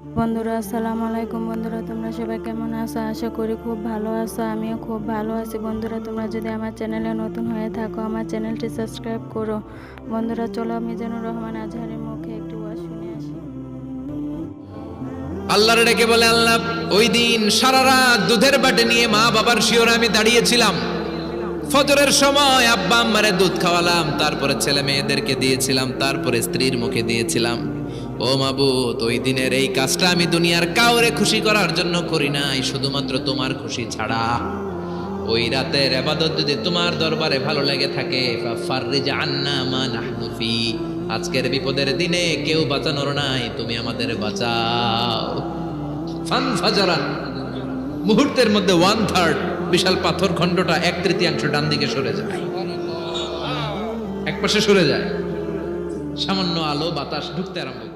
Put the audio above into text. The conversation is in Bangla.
বন্ধুরা আসসালামু আলাইকুম। বন্ধুরা তোমরা সবাই কেমন আছো? আশা করি খুব ভালো আছো। আমিও খুব ভালো আছি। বন্ধুরা তোমরা যদি আমার চ্যানেলে নতুন হয়ে থাকো আমার চ্যানেলটি সাবস্ক্রাইব করো। বন্ধুরা চলো মিজানুর রহমান আজহারের মুখে একটু ওয়াজ শুনে আসি। আল্লাহর ডেকে বলে, আল্লাহ, ওই দিন সারা রাত দুধের বাটে নিয়ে মা বাবার শিওরে আমি দাঁড়িয়েছিলাম। ফজরের সময় আব্বা আম্মারে দুধ খাওয়ালাম, তারপরে ছেলে মেয়েদেরকে দিয়েছিলাম, তারপরে স্ত্রীর মুখে দিয়েছিলাম। ও মাবুদ, ওই দিনের এই কাজটা আমি দুনিয়ার কাউরে খুশি করার জন্য করি নাই, শুধুমাত্র তোমার খুশি ছাড়া। ওই রাতের ইবাদত যদি তোমার দরবারে ভালো লেগে থাকে, ফাফাররিজ আন্না মা নাহনু ফি, আজকের বিপদের দিনে কেউ বাঁচানোর নাই, তুমি আমাদের বাঁচাও। ফানফাজারা, মুহূর্তের মধ্যে 1/3 বিশাল পাথর খণ্ডটা 1/3 ডান দিকে সরে যায়, এক পাশে সরে যায়। সামান্য আলো বাতাস ঢুকতে আরম্ভ করে।